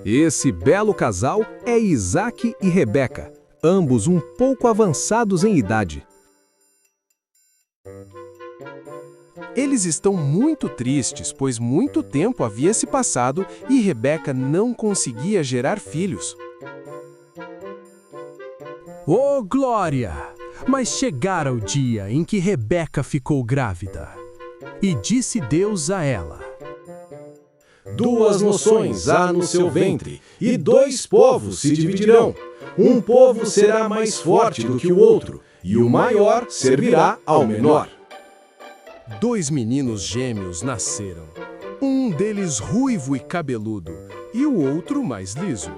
Esse belo casal é Isaque e Rebeca, ambos um pouco avançados em idade. Eles estão muito tristes, pois muito tempo havia se passado e Rebeca não conseguia gerar filhos. Oh, glória! Mas chegara o dia em que Rebeca ficou grávida. E disse Deus a ela: 2 nações há no seu ventre, e 2 povos se dividirão. Um povo será mais forte do que o outro, e o maior servirá ao menor. 2 meninos gêmeos nasceram, um deles ruivo e cabeludo, e o outro mais liso.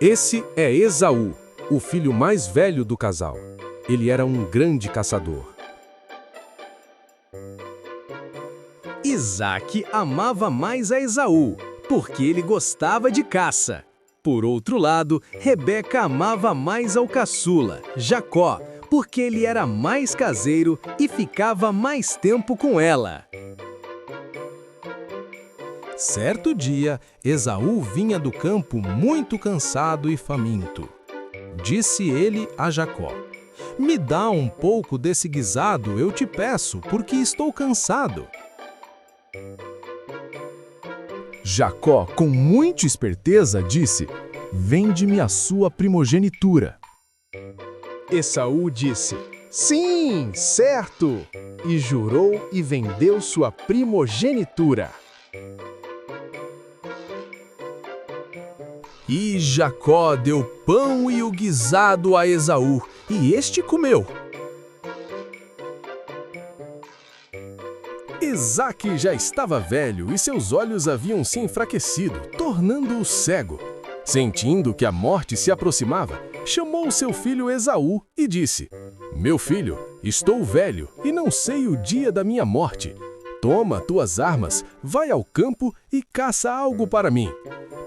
Esse é Esaú, o filho mais velho do casal. Ele era um grande caçador. Isaque amava mais a Esaú, porque ele gostava de caça. Por outro lado, Rebeca amava mais ao caçula, Jacó, porque ele era mais caseiro e ficava mais tempo com ela. Certo dia, Esaú vinha do campo muito cansado e faminto. Disse ele a Jacó: "Me dá um pouco desse guisado, eu te peço, porque estou cansado." Jacó, com muita esperteza, disse: "Vende-me a sua primogenitura." Esaú disse: "Sim, certo!" E jurou e vendeu sua primogenitura. E Jacó deu pão e o guisado a Esaú, e este comeu. Isaque já estava velho e seus olhos haviam se enfraquecido, tornando-o cego. Sentindo que a morte se aproximava, chamou seu filho Esaú e disse: "Meu filho, estou velho e não sei o dia da minha morte. Toma tuas armas, vai ao campo e caça algo para mim.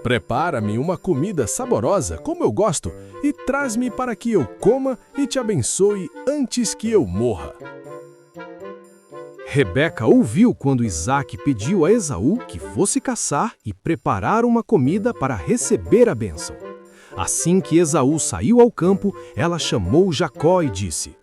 Prepara-me uma comida saborosa, como eu gosto, e traz-me para que eu coma e te abençoe antes que eu morra." Rebeca ouviu quando Isaque pediu a Esaú que fosse caçar e preparar uma comida para receber a bênção. Assim que Esaú saiu ao campo, ela chamou Jacó e disse: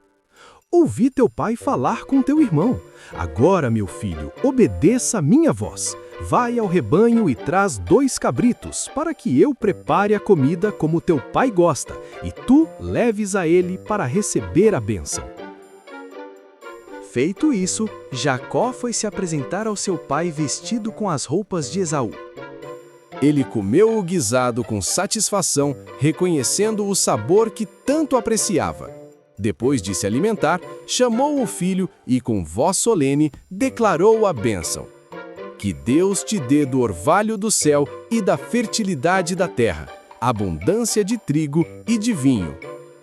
"Ouvi teu pai falar com teu irmão. Agora, meu filho, obedeça a minha voz. Vai ao rebanho e traz 2 cabritos, para que eu prepare a comida como teu pai gosta, e tu leves a ele para receber a bênção." Feito isso, Jacó foi se apresentar ao seu pai vestido com as roupas de Esaú. Ele comeu o guisado com satisfação, reconhecendo o sabor que tanto apreciava. Depois de se alimentar, chamou o filho e, com voz solene, declarou a bênção: "Que Deus te dê do orvalho do céu e da fertilidade da terra, abundância de trigo e de vinho.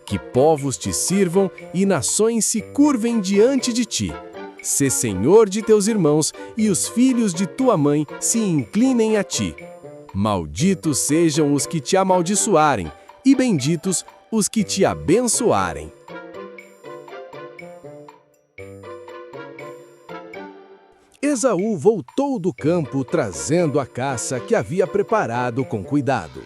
Que povos te sirvam e nações se curvem diante de ti. Sê senhor de teus irmãos e os filhos de tua mãe se inclinem a ti. Malditos sejam os que te amaldiçoarem, e benditos os que te abençoarem." Esaú voltou do campo trazendo a caça que havia preparado com cuidado.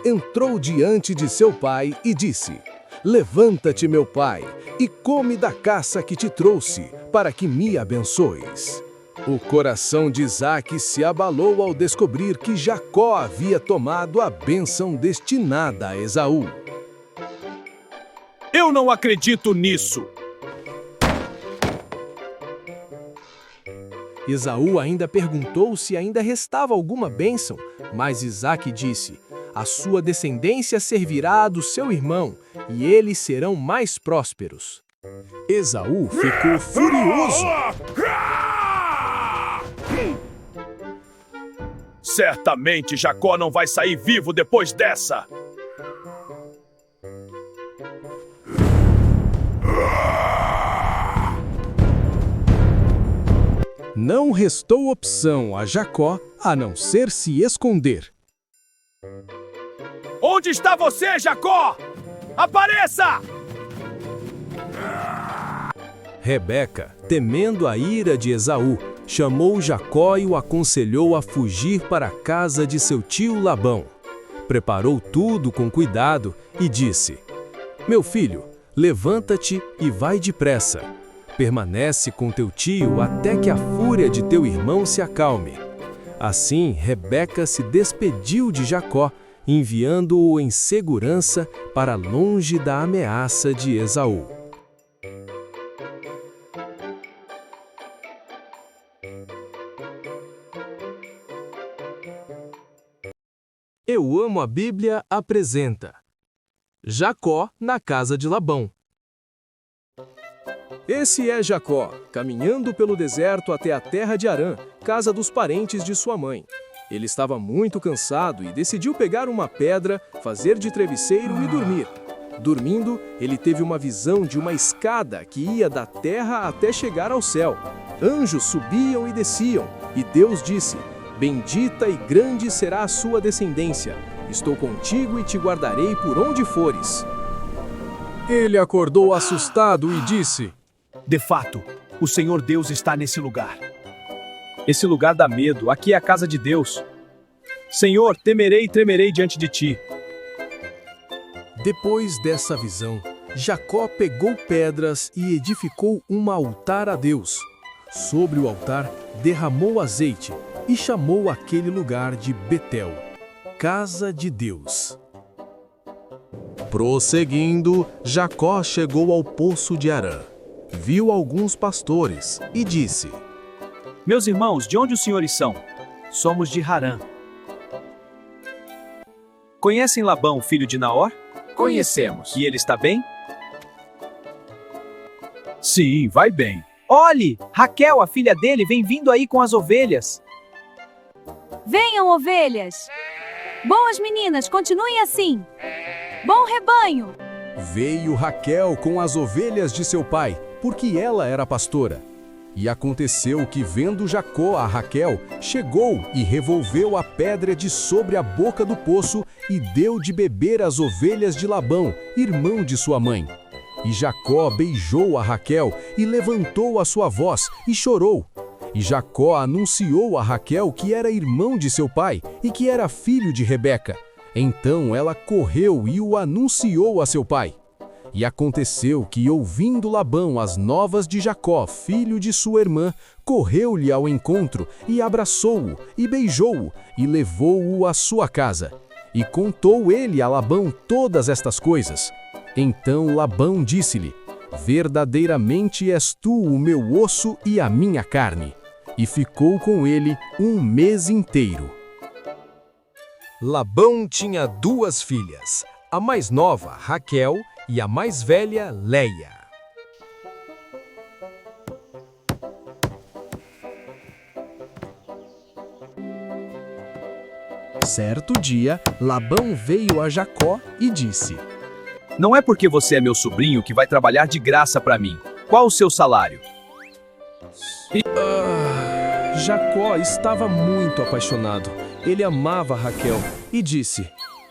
Entrou diante de seu pai e disse: "Levanta-te, meu pai, e come da caça que te trouxe, para que me abençoes." O coração de Isaque se abalou ao descobrir que Jacó havia tomado a bênção destinada a Esaú. "Eu não acredito nisso!" Esaú ainda perguntou se ainda restava alguma bênção, mas Isaque disse: "A sua descendência servirá a do seu irmão, e eles serão mais prósperos." Esaú ficou furioso. "Certamente Jacó não vai sair vivo depois dessa!" Não restou opção a Jacó a não ser se esconder. "Onde está você, Jacó? Apareça!" Rebeca, temendo a ira de Esaú, chamou Jacó e o aconselhou a fugir para a casa de seu tio Labão. Preparou tudo com cuidado e disse: Meu filho, levanta-te e vai depressa. Permanece com teu tio até que a fúria de teu irmão se acalme. Assim, Rebeca se despediu de Jacó, enviando-o em segurança para longe da ameaça de Esaú. Eu Amo a Bíblia apresenta Jacó na casa de Labão. Esse é Jacó, caminhando pelo deserto até a terra de Harã, casa dos parentes de sua mãe. Ele estava muito cansado e decidiu pegar uma pedra, fazer de travesseiro e dormir. Dormindo, ele teve uma visão de uma escada que ia da terra até chegar ao céu. Anjos subiam e desciam, e Deus disse: Bendita e grande será a sua descendência. Estou contigo e te guardarei por onde fores. Ele acordou assustado e disse: De fato, o Senhor Deus está nesse lugar. Esse lugar dá medo, aqui é a casa de Deus. Senhor, temerei e tremerei diante de ti. Depois dessa visão, Jacó pegou pedras e edificou um altar a Deus. Sobre o altar, derramou azeite e chamou aquele lugar de Betel, Casa de Deus. Prosseguindo, Jacó chegou ao poço de Harã. Viu alguns pastores e disse: Meus irmãos, de onde os senhores são? Somos de Harã. Conhecem Labão, filho de Naor? Conhecemos. E ele está bem? Sim, vai bem. Olhe, Raquel, a filha dele, vem vindo aí com as ovelhas. Venham, ovelhas! Boas meninas, continuem assim! Bom rebanho! Veio Raquel com as ovelhas de seu pai, porque ela era pastora. E aconteceu que, vendo Jacó a Raquel, chegou e revolveu a pedra de sobre a boca do poço e deu de beber às ovelhas de Labão, irmão de sua mãe. E Jacó beijou a Raquel e levantou a sua voz e chorou. E Jacó anunciou a Raquel que era irmão de seu pai e que era filho de Rebeca. Então ela correu e o anunciou a seu pai. E aconteceu que, ouvindo Labão as novas de Jacó, filho de sua irmã, correu-lhe ao encontro e abraçou-o e beijou-o e levou-o à sua casa. E contou ele a Labão todas estas coisas. Então Labão disse-lhe: Verdadeiramente és tu o meu osso e a minha carne. E ficou com ele 1 mês inteiro. Labão tinha 2 filhas, a mais nova, Raquel, e a mais velha, Leia. Certo dia, Labão veio a Jacó e disse: Não é porque você é meu sobrinho que vai trabalhar de graça para mim. Qual o seu salário? Jacó estava muito apaixonado. Ele amava Raquel e disse: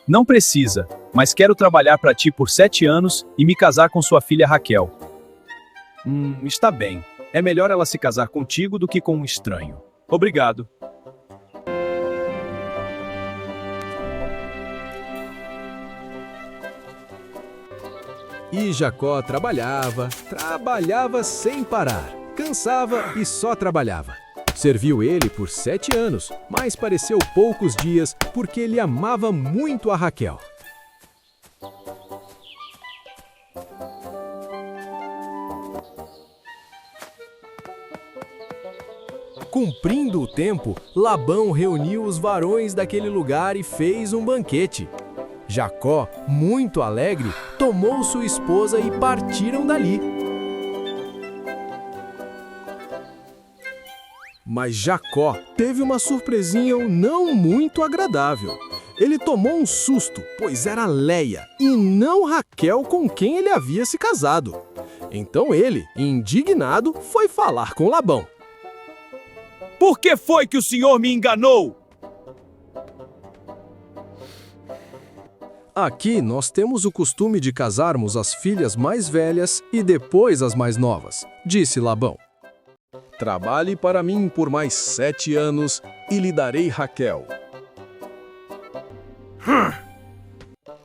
Não precisa, mas quero trabalhar para ti por 7 anos e me casar com sua filha Raquel. Está bem. É melhor ela se casar contigo do que com um estranho. Obrigado. E Jacó trabalhava sem parar. Cansava e só trabalhava. Serviu ele por 7 anos, mas pareceu poucos dias porque ele amava muito a Raquel. Cumprindo o tempo, Labão reuniu os varões daquele lugar e fez um banquete. Jacó, muito alegre, tomou sua esposa e partiram dali. Mas Jacó teve uma surpresinha não muito agradável. Ele tomou um susto, pois era Leia e não Raquel com quem ele havia se casado. Então ele, indignado, foi falar com Labão. Por que foi que o senhor me enganou? Aqui nós temos o costume de casarmos as filhas mais velhas e depois as mais novas, disse Labão. Trabalhe para mim por mais 7 anos e lhe darei Raquel.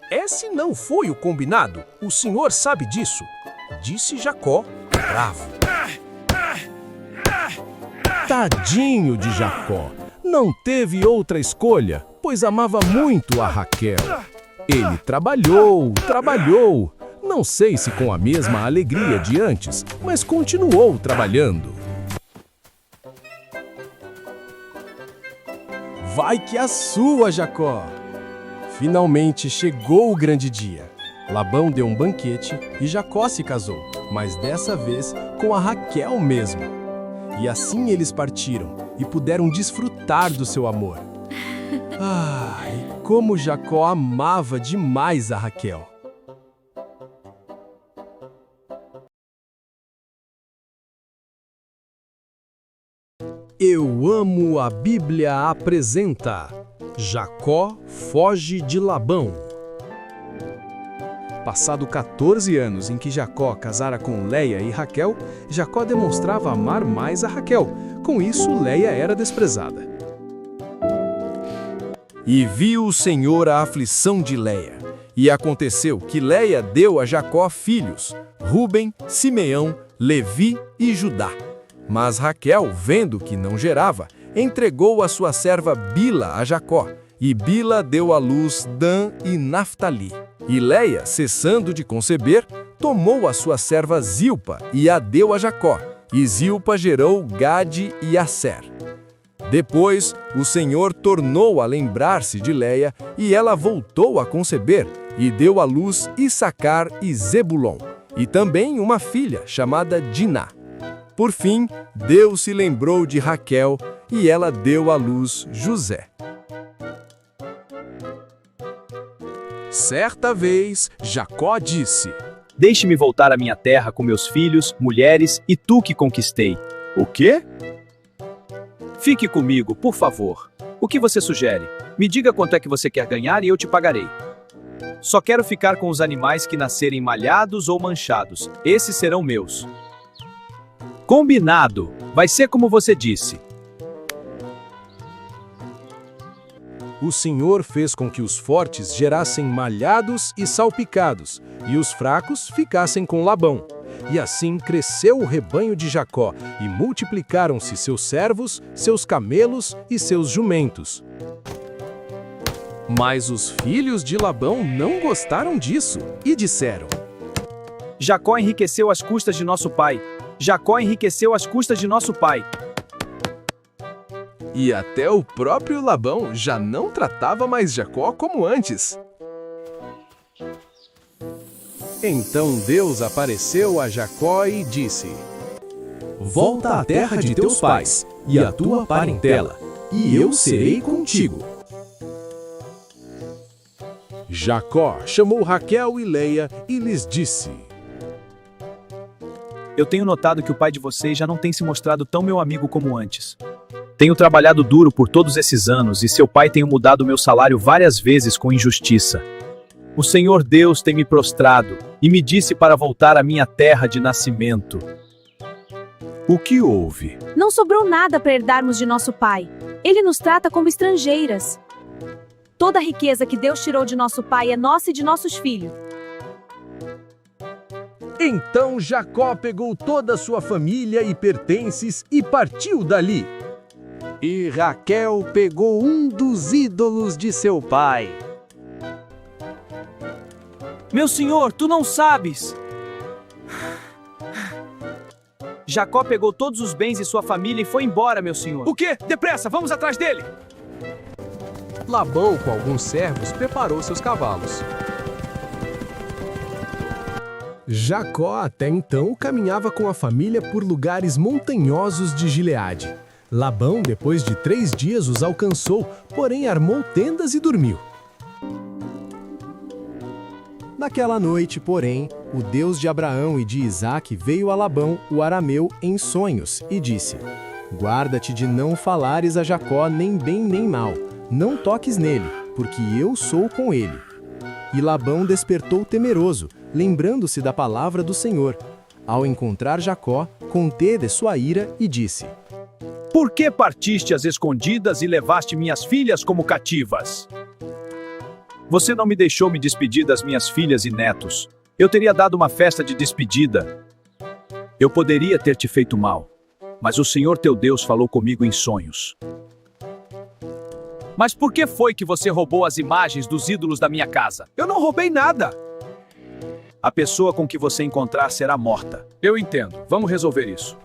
Esse não foi o combinado. O senhor sabe disso, disse Jacó, bravo. Tadinho de Jacó. Não teve outra escolha, pois amava muito a Raquel. Ele trabalhou, não sei se com a mesma alegria de antes, mas continuou trabalhando. Vai que a sua, Jacó! Finalmente chegou o grande dia. Labão deu um banquete e Jacó se casou, mas dessa vez com a Raquel mesmo. E assim eles partiram e puderam desfrutar do seu amor. E como Jacó amava demais a Raquel. Eu amo a Bíblia apresenta Jacó foge de Labão. Passado 14 anos em que Jacó casara com Leia e Raquel, Jacó demonstrava amar mais a Raquel. Com isso, Leia era desprezada. E viu o Senhor a aflição de Leia. E aconteceu que Leia deu a Jacó filhos, Rúben, Simeão, Levi e Judá. Mas Raquel, vendo que não gerava, entregou a sua serva Bila a Jacó, e Bila deu à luz Dan e Naftali. E Leia, cessando de conceber, tomou a sua serva Zilpa e a deu a Jacó, e Zilpa gerou Gade e Asser. Depois, o Senhor tornou a lembrar-se de Leia, e ela voltou a conceber, e deu à luz Issacar e Zebulon, e também uma filha chamada Diná. Por fim, Deus se lembrou de Raquel, e ela deu à luz José. Certa vez, Jacó disse: Deixe-me voltar à minha terra com meus filhos, mulheres e tu que conquistei. O quê? Fique comigo, por favor. O que você sugere? Me diga quanto é que você quer ganhar e eu te pagarei. Só quero ficar com os animais que nascerem malhados ou manchados. Esses serão meus. Combinado! Vai ser como você disse. O Senhor fez com que os fortes gerassem malhados e salpicados, e os fracos ficassem com Labão. E assim cresceu o rebanho de Jacó, e multiplicaram-se seus servos, seus camelos e seus jumentos. Mas os filhos de Labão não gostaram disso, e disseram: Jacó enriqueceu às custas de nosso pai. Jacó enriqueceu às custas de nosso pai. E até o próprio Labão já não tratava mais Jacó como antes. Então Deus apareceu a Jacó e disse: Volta à terra de teus pais e à tua parentela, e eu serei contigo. Jacó chamou Raquel e Leia e lhes disse: Eu tenho notado que o pai de vocês já não tem se mostrado tão meu amigo como antes. Tenho trabalhado duro por todos esses anos e seu pai tem mudado meu salário várias vezes com injustiça. O Senhor Deus tem me prostrado e me disse para voltar à minha terra de nascimento. O que houve? Não sobrou nada para herdarmos de nosso pai. Ele nos trata como estrangeiras. Toda a riqueza que Deus tirou de nosso pai é nossa e de nossos filhos. Então Jacó pegou toda a sua família e pertences e partiu dali. E Raquel pegou um dos ídolos de seu pai. Meu senhor, tu não sabes. Jacó pegou todos os bens de sua família e foi embora, meu senhor. O quê? Depressa, vamos atrás dele! Labão, com alguns servos, preparou seus cavalos. Jacó até então caminhava com a família por lugares montanhosos de Gileade. Labão, depois de 3 dias, os alcançou, porém armou tendas e dormiu. Naquela noite, porém, o Deus de Abraão e de Isaque veio a Labão, o arameu, em sonhos, e disse: Guarda-te de não falares a Jacó nem bem nem mal, não toques nele, porque eu sou com ele. E Labão despertou temeroso, lembrando-se da palavra do Senhor. ao encontrar Jacó, conteve sua ira e disse: Por que partiste às escondidas e levaste minhas filhas como cativas? Você não me deixou me despedir das minhas filhas e netos. Eu teria dado uma festa de despedida. Eu poderia ter te feito mal, mas o Senhor teu Deus falou comigo em sonhos. Mas por que foi que você roubou as imagens dos ídolos da minha casa? Eu não roubei nada. A pessoa com que você encontrar será morta. Eu entendo. Vamos resolver isso.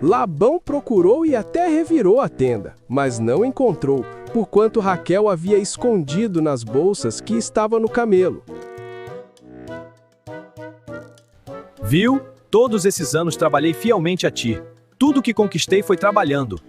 Labão procurou e até revirou a tenda, mas não encontrou, porquanto Raquel havia escondido nas bolsas que estavam no camelo. Viu? Todos esses anos trabalhei fielmente a ti. Tudo que conquistei foi trabalhando.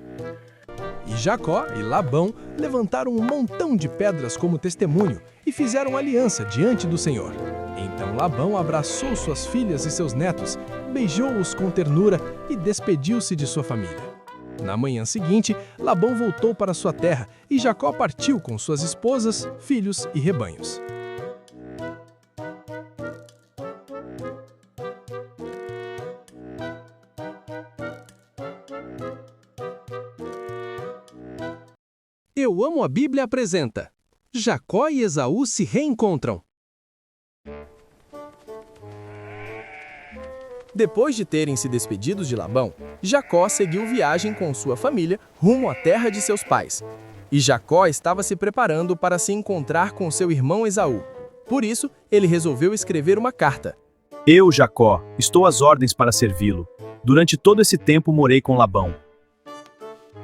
E Jacó e Labão levantaram um montão de pedras como testemunho e fizeram aliança diante do Senhor. Então Labão abraçou suas filhas e seus netos, beijou-os com ternura e despediu-se de sua família. Na manhã seguinte, Labão voltou para sua terra e Jacó partiu com suas esposas, filhos e rebanhos. Eu Amo a Bíblia apresenta: Jacó e Esaú se reencontram. Depois de terem se despedidos de Labão, Jacó seguiu viagem com sua família rumo à terra de seus pais. E Jacó estava se preparando para se encontrar com seu irmão Esaú. Por isso, ele resolveu escrever uma carta. Eu, Jacó, estou às ordens para servi-lo. Durante todo esse tempo morei com Labão.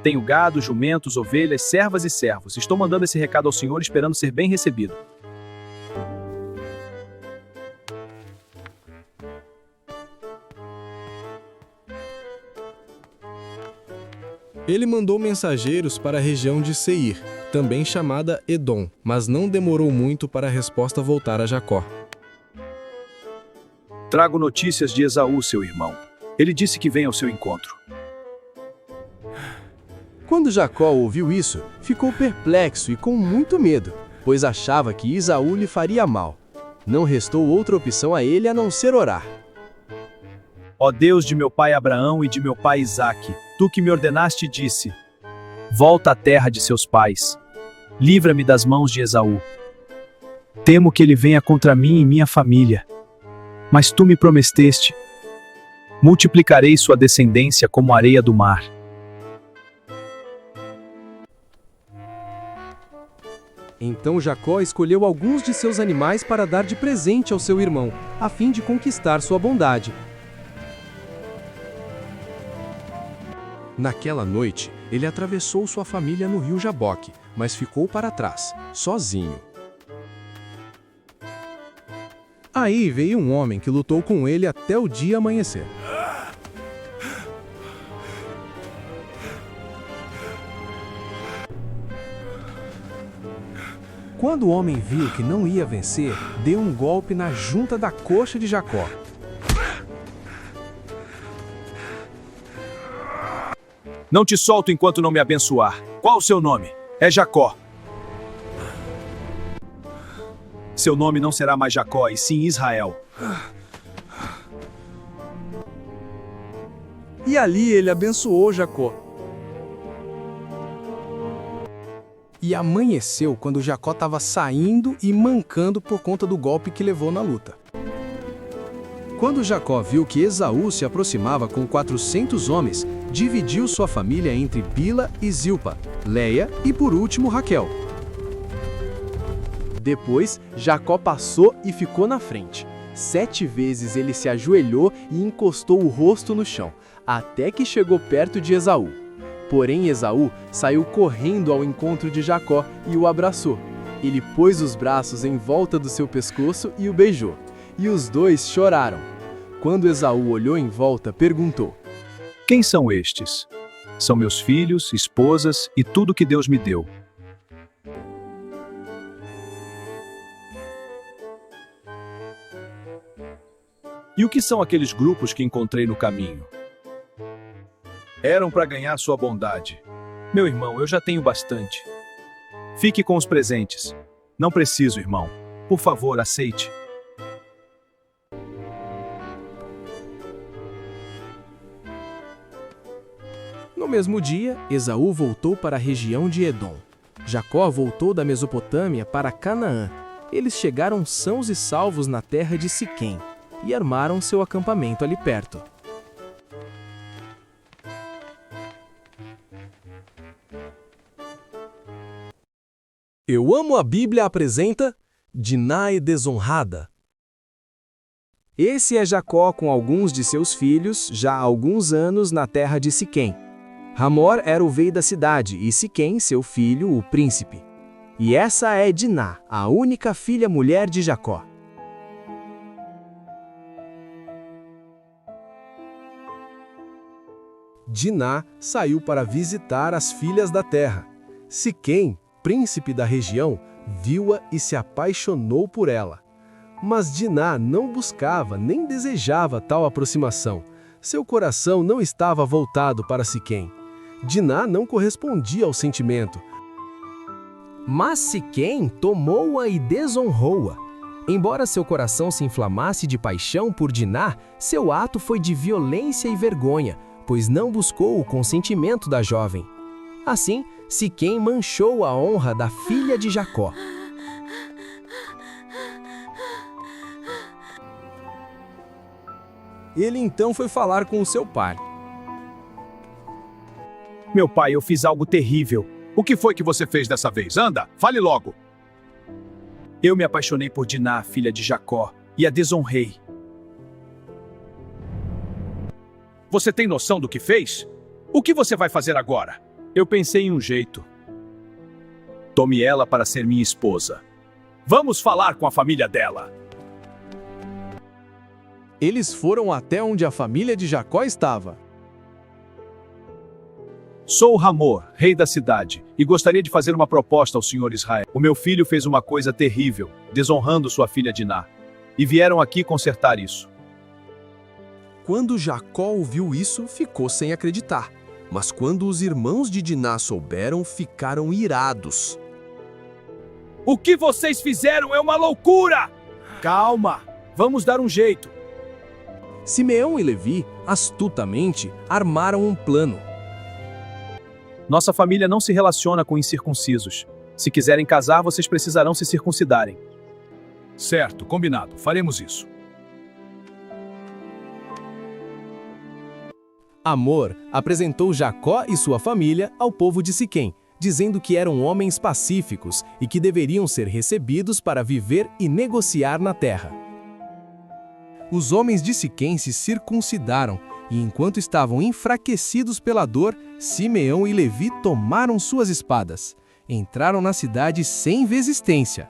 Tenho gado, jumentos, ovelhas, servas e servos. Estou mandando esse recado ao Senhor esperando ser bem recebido. Ele mandou mensageiros para a região de Seir, também chamada Edom, mas não demorou muito para a resposta voltar a Jacó. Trago notícias de Esaú, seu irmão. Ele disse que vem ao seu encontro. Quando Jacó ouviu isso, ficou perplexo e com muito medo, pois achava que Esaú lhe faria mal. Não restou outra opção a ele a não ser orar. Ó Deus de meu pai Abraão e de meu pai Isaque, tu que me ordenaste disse: Volta à terra de seus pais. Livra-me das mãos de Esaú. Temo que ele venha contra mim e minha família. Mas tu me prometeste: multiplicarei sua descendência como a areia do mar. Então Jacó escolheu alguns de seus animais para dar de presente ao seu irmão, a fim de conquistar sua bondade. Naquela noite, ele atravessou sua família no rio Jaboque, mas ficou para trás, sozinho. Aí veio um homem que lutou com ele até o dia amanhecer. Quando o homem viu que não ia vencer, deu um golpe na junta da coxa de Jacó. Não te solto enquanto não me abençoar. Qual o seu nome? É Jacó. Seu nome não será mais Jacó, e sim Israel. E ali ele abençoou Jacó. E amanheceu quando Jacó estava saindo e mancando por conta do golpe que levou na luta. Quando Jacó viu que Esaú se aproximava com 400 homens, dividiu sua família entre Bila e Zilpa, Leia e por último Raquel. Depois, Jacó passou e ficou na frente. 7 vezes ele se ajoelhou e encostou o rosto no chão, até que chegou perto de Esaú. Porém, Esaú saiu correndo ao encontro de Jacó e o abraçou. Ele pôs os braços em volta do seu pescoço e o beijou. E os dois choraram. Quando Esaú olhou em volta, perguntou: Quem são estes? São meus filhos, esposas e tudo que Deus me deu. E o que são aqueles grupos que encontrei no caminho? Eram para ganhar sua bondade. Meu irmão, eu já tenho bastante. Fique com os presentes. Não preciso, irmão. Por favor, aceite. mesmo dia, Esaú voltou para a região de Edom. Jacó voltou da Mesopotâmia para Canaã. Eles chegaram sãos e salvos na terra de Siquém e armaram seu acampamento ali perto. Eu Amo a Bíblia apresenta Diná e Desonrada. Esse é Jacó com alguns de seus filhos, já há alguns anos na terra de Siquém. Hamor era o rei da cidade e Siquém, seu filho, o príncipe. E essa é Diná, a única filha mulher de Jacó. Diná saiu para visitar as filhas da terra. Siquém, príncipe da região, viu-a e se apaixonou por ela. Mas Diná não buscava nem desejava tal aproximação. Seu coração não estava voltado para Siquém. Diná não correspondia ao sentimento. Mas Siquém tomou-a e desonrou-a. Embora seu coração se inflamasse de paixão por Diná, seu ato foi de violência e vergonha, pois não buscou o consentimento da jovem. Assim, Siquém manchou a honra da filha de Jacó. Ele então foi falar com o seu pai. Meu pai, eu fiz algo terrível. O que foi que você fez dessa vez? Anda, fale logo. Eu me apaixonei por Diná, filha de Jacó, e a desonrei. Você tem noção do que fez? O que você vai fazer agora? Eu pensei em um jeito. Tome ela para ser minha esposa. Vamos falar com a família dela. Eles foram até onde a família de Jacó estava. Sou Hamor, rei da cidade, e gostaria de fazer uma proposta ao senhor Israel. O meu filho fez uma coisa terrível, desonrando sua filha Diná, e vieram aqui consertar isso. Quando Jacó ouviu isso, ficou sem acreditar. Mas quando os irmãos de Diná souberam, ficaram irados. O que vocês fizeram é uma loucura! Calma, vamos dar um jeito. Simeão e Levi, astutamente, armaram um plano. Nossa família não se relaciona com incircuncisos. Se quiserem casar, vocês precisarão se circuncidarem. Certo, combinado. Faremos isso. Hamor apresentou Jacó e sua família ao povo de Siquém, dizendo que eram homens pacíficos e que deveriam ser recebidos para viver e negociar na terra. Os homens de Siquém se circuncidaram e, enquanto estavam enfraquecidos pela dor, Simeão e Levi tomaram suas espadas. Entraram na cidade sem resistência.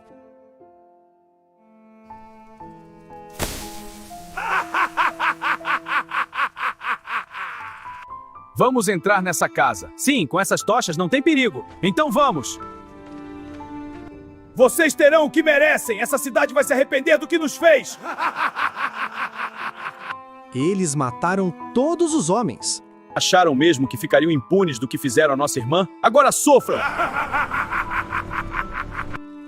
Vamos entrar nessa casa. Sim, com essas tochas não tem perigo. Então vamos! Vocês terão o que merecem! Essa cidade vai se arrepender do que nos fez! Eles mataram todos os homens. Acharam mesmo que ficariam impunes do que fizeram a nossa irmã? Agora sofram!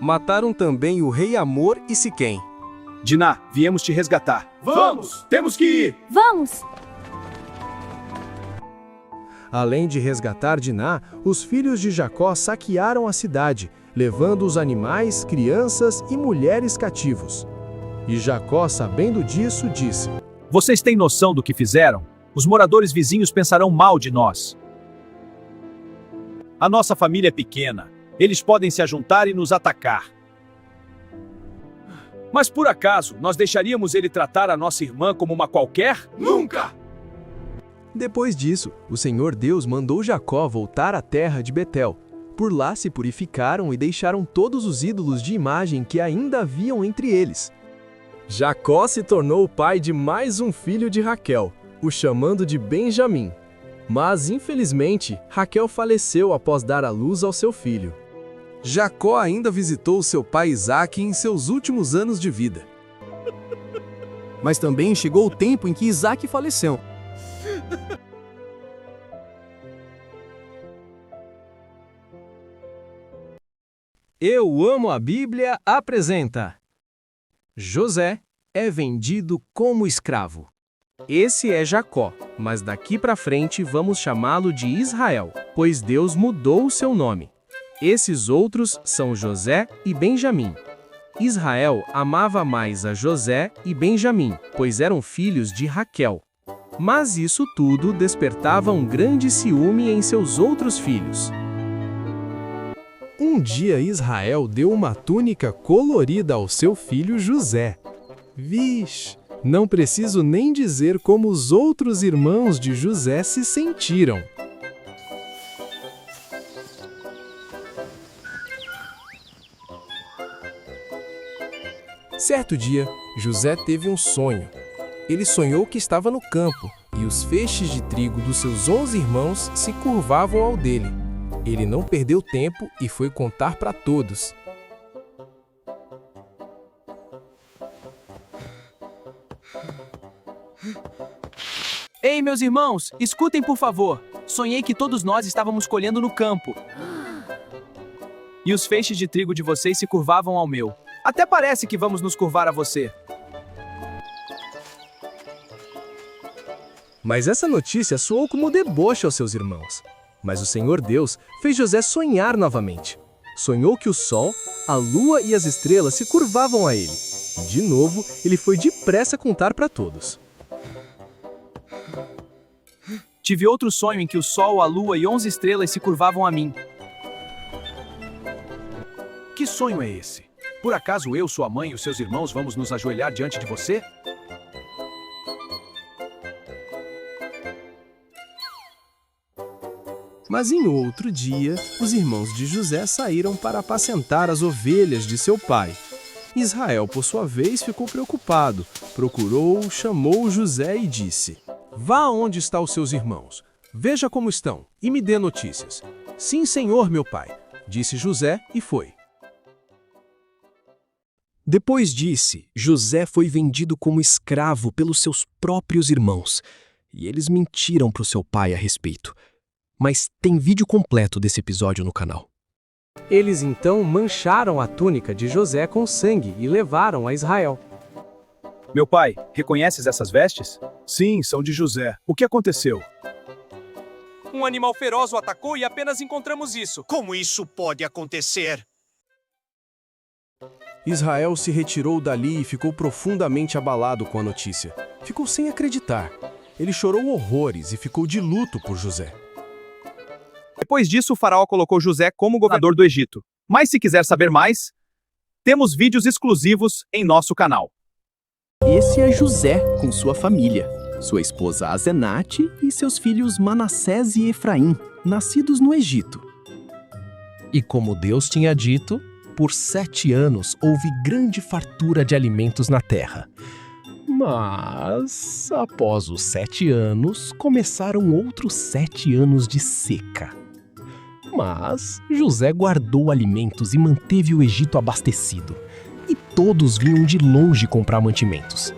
Mataram também o rei Hamor e Siquém. Diná, viemos te resgatar. Vamos! Temos que ir! Vamos! Além de resgatar Diná, os filhos de Jacó saquearam a cidade, levando os animais, crianças e mulheres cativos. E Jacó, sabendo disso, disse: Vocês têm noção do que fizeram? Os moradores vizinhos pensarão mal de nós. A nossa família é pequena. Eles podem se ajuntar e nos atacar. Mas por acaso, nós deixaríamos ele tratar a nossa irmã como uma qualquer? Nunca! Depois disso, o Senhor Deus mandou Jacó voltar à terra de Betel. Por lá se purificaram e deixaram todos os ídolos de imagem que ainda haviam entre eles. Jacó se tornou o pai de mais um filho de Raquel, o chamando de Benjamim. Mas, infelizmente, Raquel faleceu após dar à luz ao seu filho. Jacó ainda visitou seu pai Isaque em seus últimos anos de vida. Mas também chegou o tempo em que Isaque faleceu. Eu Amo a Bíblia apresenta: José é vendido como escravo. Esse é Jacó, mas daqui para frente vamos chamá-lo de Israel, pois Deus mudou o seu nome. Esses outros são José e Benjamim. Israel amava mais a José e Benjamim, pois eram filhos de Raquel. Mas isso tudo despertava um grande ciúme em seus outros filhos. Um dia Israel deu uma túnica colorida ao seu filho José. Vixe! Não preciso nem dizer como os outros irmãos de José se sentiram. Certo dia, José teve um sonho. Ele sonhou que estava no campo e os feixes de trigo dos seus 11 irmãos se curvavam ao dele. Ele não perdeu tempo e foi contar para todos. Ei, meus irmãos, escutem por favor. Sonhei que todos nós estávamos colhendo no campo. E os feixes de trigo de vocês se curvavam ao meu. Até parece que vamos nos curvar a você. Mas essa notícia soou como deboche aos seus irmãos. Mas o Senhor Deus fez José sonhar novamente. Sonhou que o sol, a lua e as estrelas se curvavam a ele. E de novo, ele foi depressa contar para todos. Tive outro sonho em que o sol, a lua e 11 estrelas se curvavam a mim. Que sonho é esse? Por acaso eu, sua mãe e os seus irmãos vamos nos ajoelhar diante de você? Mas em outro dia, os irmãos de José saíram para apacentar as ovelhas de seu pai. Israel, por sua vez, ficou preocupado. Procurou, chamou José e disse: "Vá onde estão os seus irmãos. Veja como estão e me dê notícias." "Sim, senhor, meu pai", disse José e foi. Depois disse, José foi vendido como escravo pelos seus próprios irmãos. E eles mentiram para o seu pai a respeito. Mas tem vídeo completo desse episódio no canal. Eles então mancharam a túnica de José com sangue e levaram a Israel. Meu pai, reconheces essas vestes? Sim, são de José. O que aconteceu? Um animal feroz o atacou e apenas encontramos isso. Como isso pode acontecer? Israel se retirou dali e ficou profundamente abalado com a notícia. Ficou sem acreditar. Ele chorou horrores e ficou de luto por José. Depois disso, o faraó colocou José como governador do Egito. Mas se quiser saber mais, temos vídeos exclusivos em nosso canal. Esse é José com sua família, sua esposa Azenate e seus filhos Manassés e Efraim, nascidos no Egito. E como Deus tinha dito, por 7 anos houve grande fartura de alimentos na terra. Mas, após os 7 anos, começaram outros 7 anos de seca. Mas José guardou alimentos e manteve o Egito abastecido. E todos vinham de longe comprar mantimentos.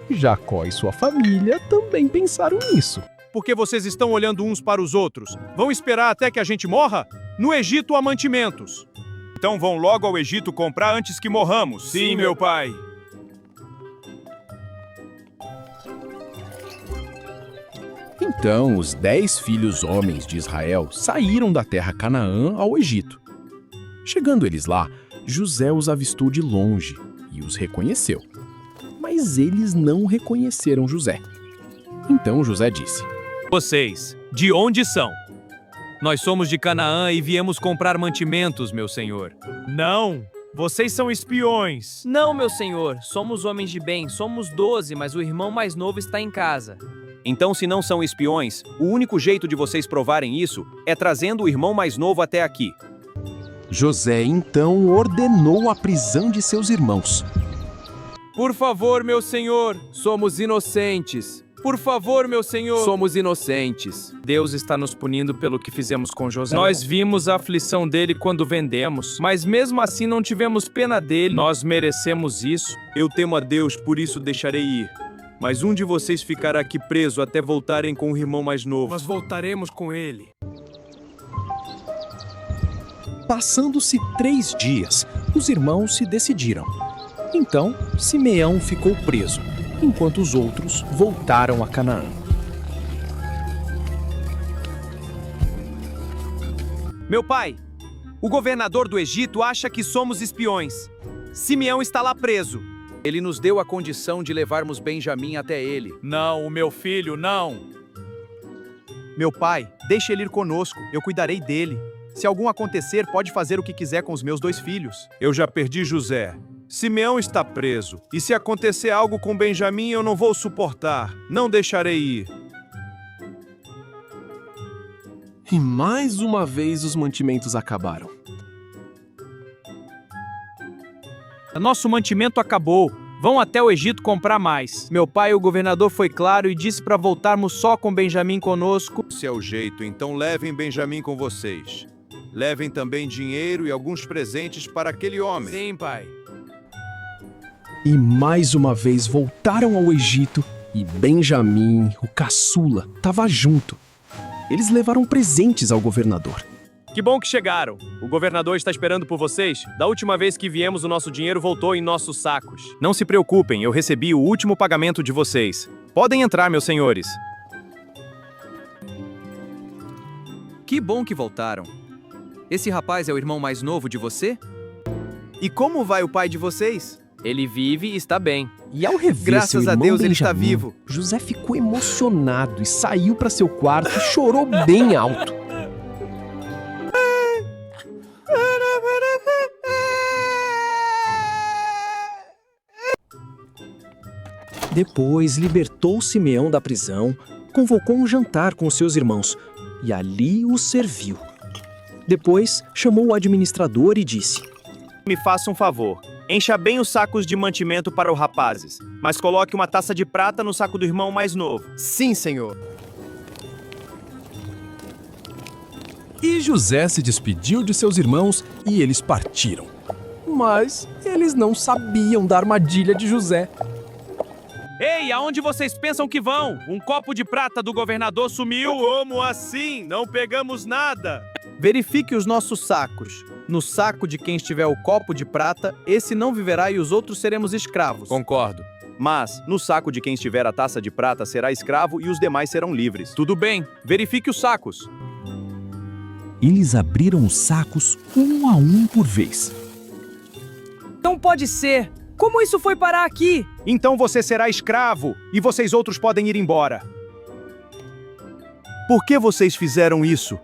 Jacó e sua família também pensaram nisso. Por que vocês estão olhando uns para os outros? Vão esperar até que a gente morra? No Egito há mantimentos. Então vão logo ao Egito comprar antes que morramos. Sim, meu pai. Então os 10 filhos homens de Israel saíram da terra Canaã ao Egito. Chegando eles lá, José os avistou de longe e os reconheceu. Mas eles não reconheceram José. Então José disse: Vocês, de onde são? Nós somos de Canaã e viemos comprar mantimentos, meu senhor. Não, vocês são espiões. Não, meu senhor, somos homens de bem, somos 12, mas o irmão mais novo está em casa. Então, se não são espiões, o único jeito de vocês provarem isso é trazendo o irmão mais novo até aqui. José então ordenou a prisão de seus irmãos. Por favor, meu senhor, somos inocentes. Por favor, meu senhor, somos inocentes. Deus está nos punindo pelo que fizemos com José. Nós vimos a aflição dele quando vendemos, mas mesmo assim não tivemos pena dele. Nós merecemos isso. Eu temo a Deus, por isso deixarei ir. Mas um de vocês ficará aqui preso até voltarem com o irmão mais novo. Nós voltaremos com ele. Passando-se 3 dias, os irmãos se decidiram. Então, Simeão ficou preso, enquanto os outros voltaram a Canaã. Meu pai, o governador do Egito acha que somos espiões. Simeão está lá preso. Ele nos deu a condição de levarmos Benjamim até ele. Não, meu filho, não. Meu pai, deixe ele ir conosco, eu cuidarei dele. Se algum acontecer, pode fazer o que quiser com os meus 2 filhos. Eu já perdi José. Simeão está preso. E se acontecer algo com Benjamim, eu não vou suportar. Não deixarei ir. E mais uma vez os mantimentos acabaram. Nosso mantimento acabou. Vão até o Egito comprar mais. Meu pai, o governador, foi claro e disse para voltarmos só com Benjamim conosco. Se é o jeito, então levem Benjamim com vocês. Levem também dinheiro e alguns presentes para aquele homem. Sim, pai. E mais uma vez voltaram ao Egito e Benjamim, o caçula, estava junto. Eles levaram presentes ao governador. Que bom que chegaram. O governador está esperando por vocês. Da última vez que viemos, o nosso dinheiro voltou em nossos sacos. Não se preocupem, eu recebi o último pagamento de vocês. Podem entrar, meus senhores. Que bom que voltaram. Esse rapaz é o irmão mais novo de você? E como vai o pai de vocês? Ele vive e está bem. E ao rever Graças seu a irmão Deus, ele está Benjamim, vivo. José ficou emocionado e saiu para seu quarto e chorou bem alto. Depois libertou Simeão da prisão, convocou um jantar com seus irmãos e ali os serviu. Depois chamou o administrador e disse: Me faça um favor. Encha bem os sacos de mantimento para os rapazes, mas coloque uma taça de prata no saco do irmão mais novo. Sim, senhor. E José se despediu de seus irmãos e eles partiram. Mas eles não sabiam da armadilha de José. Ei, aonde vocês pensam que vão? Um copo de prata do governador sumiu. Como assim? Não pegamos nada. Verifique os nossos sacos. No saco de quem estiver o copo de prata, esse não viverá e os outros seremos escravos. Concordo. Mas, no saco de quem estiver a taça de prata será escravo e os demais serão livres. Tudo bem, verifique os sacos. Eles abriram os sacos um a um por vez. Não pode ser! Como isso foi parar aqui? Então você será escravo e vocês outros podem ir embora. Por que vocês fizeram isso?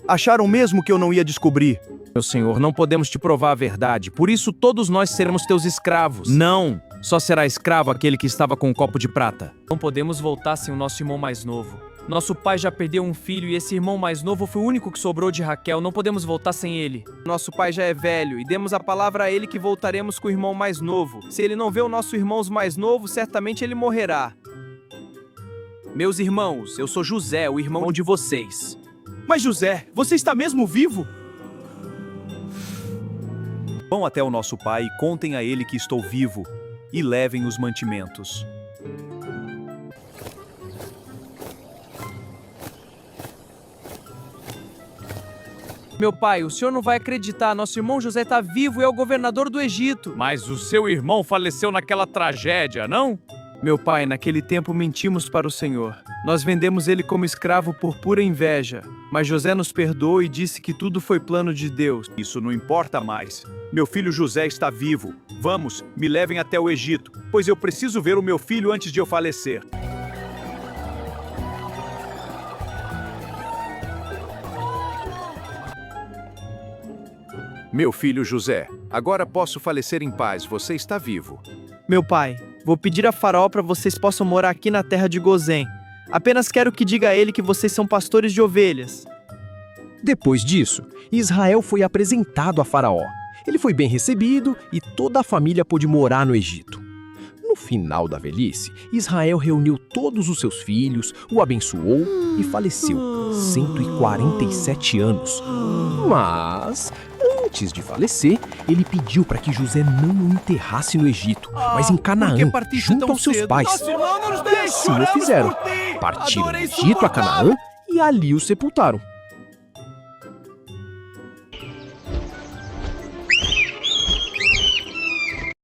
Acharam mesmo que eu não ia descobrir? Meu senhor, não podemos te provar a verdade, por isso todos nós seremos teus escravos. Não! Só será escravo aquele que estava com o copo de prata. Não podemos voltar sem o nosso irmão mais novo. Nosso pai já perdeu um filho e esse irmão mais novo foi o único que sobrou de Raquel. Não podemos voltar sem ele. Nosso pai já é velho e demos a palavra a ele que voltaremos com o irmão mais novo. Se ele não vê o nosso irmão mais novo, certamente ele morrerá. Meus irmãos, eu sou José, o irmão de vocês. Mas José, você está mesmo vivo? Vão até o nosso pai e contem a ele que estou vivo e levem os mantimentos. Meu pai, o senhor não vai acreditar, nosso irmão José está vivo e é o governador do Egito. Mas o seu irmão faleceu naquela tragédia, não? Meu pai, naquele tempo mentimos para o senhor. Nós vendemos ele como escravo por pura inveja. Mas José nos perdoou e disse que tudo foi plano de Deus. Isso não importa mais. Meu filho José está vivo. Vamos, me levem até o Egito, pois eu preciso ver o meu filho antes de eu falecer. Meu filho José, agora posso falecer em paz, você está vivo. Meu pai, vou pedir a Faraó para vocês possam morar aqui na terra de Gozém. Apenas quero que diga a ele que vocês são pastores de ovelhas. Depois disso, Israel foi apresentado a Faraó. Ele foi bem recebido e toda a família pôde morar no Egito. No final da velhice, Israel reuniu todos os seus filhos, o abençoou e faleceu, 147 anos. Mas, antes de falecer, ele pediu para que José não o enterrasse no Egito, mas em Canaã, junto aos seus pais. Assim o fizeram. Partiram do Egito a Canaã e ali o sepultaram.